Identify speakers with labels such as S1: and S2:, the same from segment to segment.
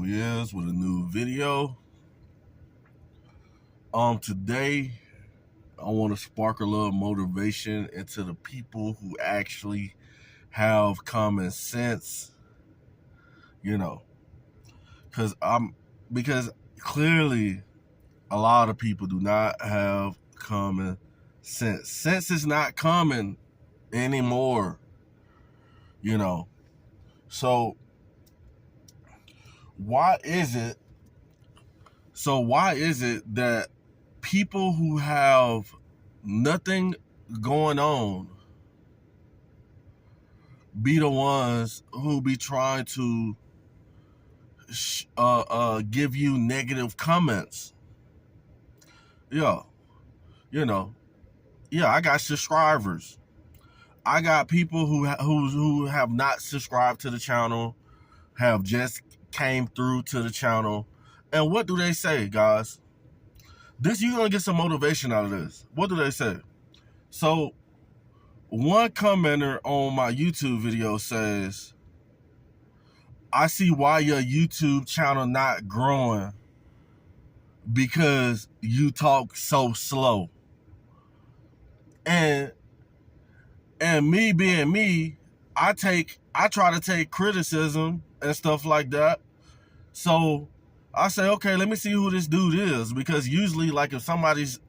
S1: we is with a new video. Today I want to spark a little motivation into the people who actually have common sense, you know, because clearly a lot of people do not have common sense. Sense is not common anymore, you know. So why is it that people who have nothing going on be the ones who be trying to give you negative comments? Yeah, you know, I got subscribers. I got people who have not subscribed to the channel, have just came through to the channel, and what do they say, guys? You're gonna get some motivation out of this. What do they say? So one commenter on my YouTube video says, I see why your YouTube channel not growing, because you talk so slow. And me being me, I try to take criticism and stuff like that. So I say, okay, let me see who this dude is, because usually, like, if somebody's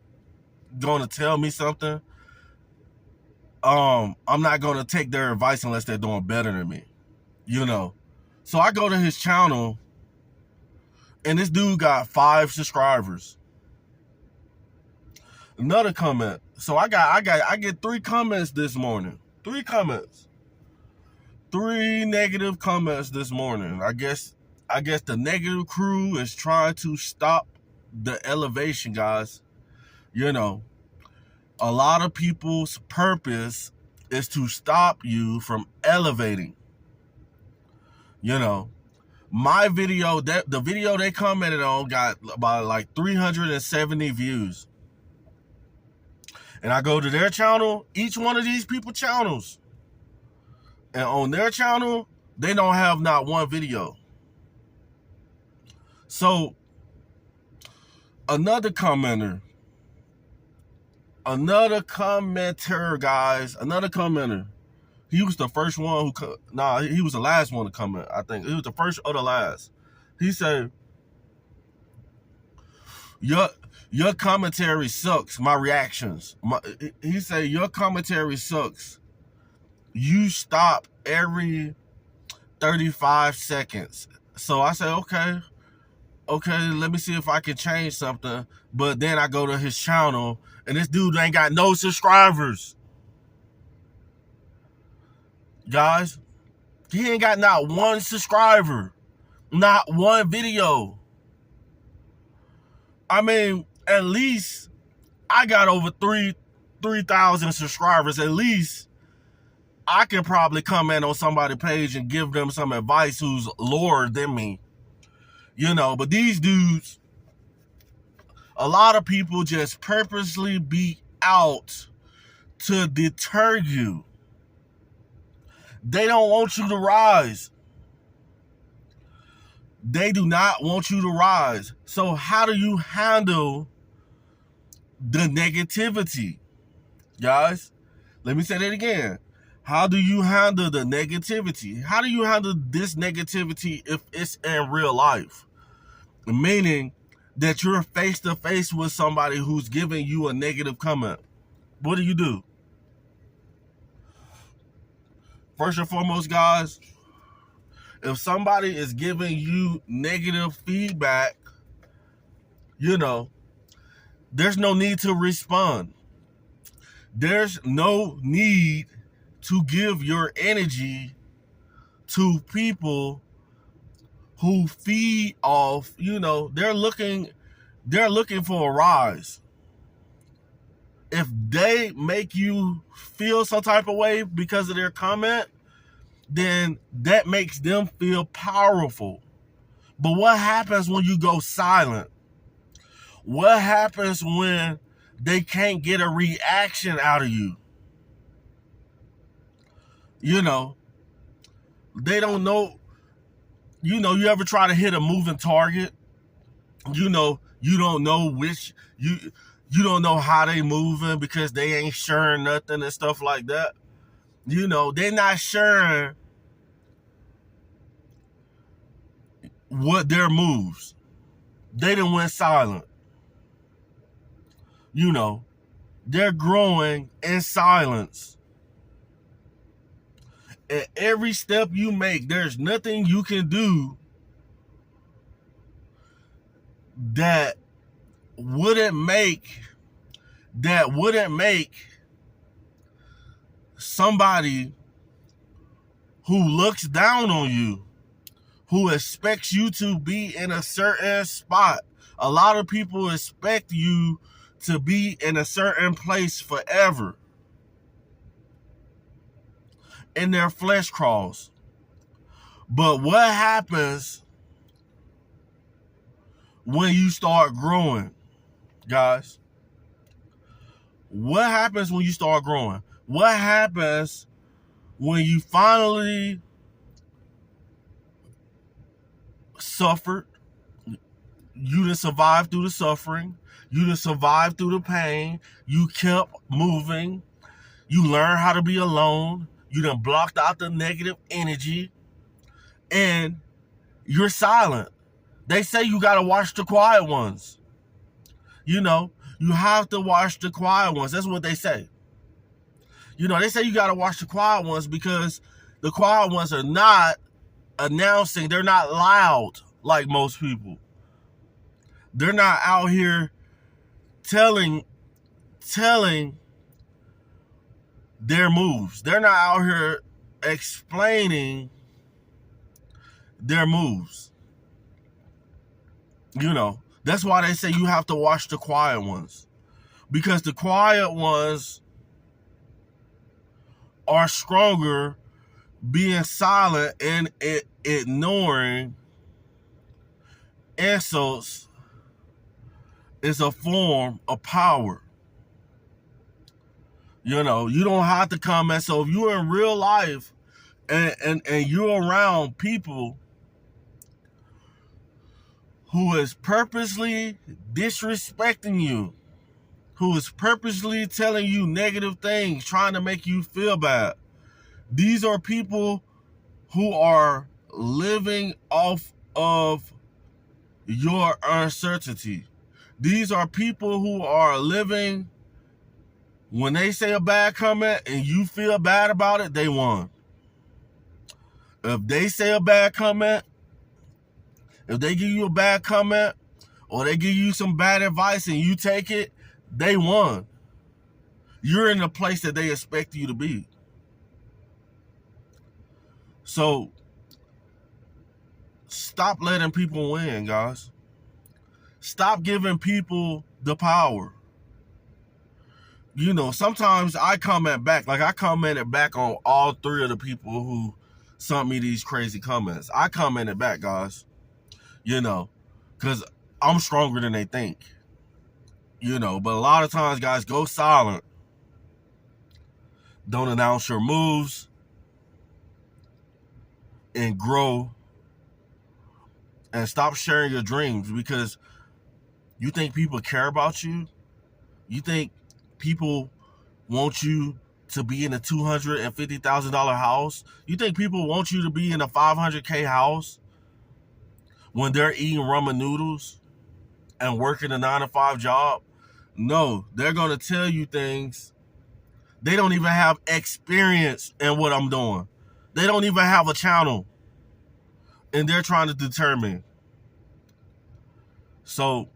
S1: gonna tell me something, I'm not gonna take their advice unless they're doing better than me, you know. So I go to his channel, and this dude got 5 subscribers. Another comment. So I get 3 comments this morning. 3 comments. 3 negative comments this morning. I guess the negative crew is trying to stop the elevation, guys. You know, a lot of people's purpose is to stop you from elevating. You know, my video, the video they commented on got about like 370 views. And I go to their channel, each one of these people channels, and on their channel, they don't have not one video. So another commenter, guys, he was the first one he was the last one to comment, I think. He was the first or the last. He said, your commentary sucks. My reactions. He said, your commentary sucks. You stop every 35 seconds. So I said, okay, let me see if I can change something. But then I go to his channel, and this dude ain't got no subscribers. Guys, he ain't got not one subscriber, not one video. I mean, at least I got over 3,000 subscribers. At least I can probably comment on somebody's page and give them some advice who's lower than me. You know, but these dudes, a lot of people just purposely be out to deter you. They don't want you to rise. They do not want you to rise. So how do you handle the negativity? Guys, let me say that again. How do you handle the negativity? How do you handle this negativity if it's in real life? Meaning that you're face to face with somebody who's giving you a negative comment. What do? First and foremost, guys, if somebody is giving you negative feedback, you know, there's no need to respond. There's no need to give your energy to people who feed off, you know, they're looking for a rise. If they make you feel some type of way because of their comment, then that makes them feel powerful. But what happens when you go silent? What happens when they can't get a reaction out of you? You know, they don't know. You know, you ever try to hit a moving target? You know, you don't know you don't know how they moving because they ain't sharing nothing and stuff like that. You know, they're not sharing what their moves. They done went silent. You know, they're growing in silence. And every step you make, there's nothing you can do that wouldn't make somebody who looks down on you, who expects you to be in a certain spot. A lot of people expect you to be in a certain place forever. And their flesh crawls. But what happens when you start growing, guys? What happens when you start growing? What happens when you finally suffered? You done survived through the suffering. You done survived through the pain. You kept moving. You learned how to be alone. You done blocked out the negative energy. And you're silent. They say you got to watch the quiet ones. You know, you have to watch the quiet ones. That's what they say. You know, they say you got to watch the quiet ones because the quiet ones are not announcing. They're not loud like most people. They're not out here telling their moves. They're not out here explaining their moves. You know, that's why they say you have to watch the quiet ones. Because the quiet ones are stronger being silent and ignoring insults is a form of power. You know, you don't have to comment. So if you're in real life and you're around people who is purposely disrespecting you, who is purposely telling you negative things, trying to make you feel bad, these are people who are living off of your uncertainty. These are people who are living, when they say a bad comment and you feel bad about it, they won. If they say a bad comment, if they give you a bad comment or they give you some bad advice and you take it, they won. You're in the place that they expect you to be. So stop letting people win, guys. Stop giving people the power. You know, sometimes I comment back. Like I commented back on all three of the people who sent me these crazy comments. I commented back, guys. You know, because I'm stronger than they think. You know, but a lot of times, guys, go silent. Don't announce your moves. And grow. And stop sharing your dreams, because you think people care about you? You think people want you to be in a $250,000 house? You think people want you to be in a $500K house when they're eating ramen noodles and working a 9-to-5 job? No, they're going to tell you things. They don't even have experience in what I'm doing. They don't even have a channel. And they're trying to determine. So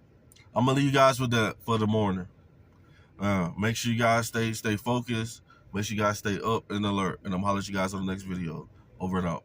S1: I'm going to leave you guys with that for the morning. Make sure you guys stay focused. Make sure you guys stay up and alert. And I'm holler at you guys on the next video. Over and out.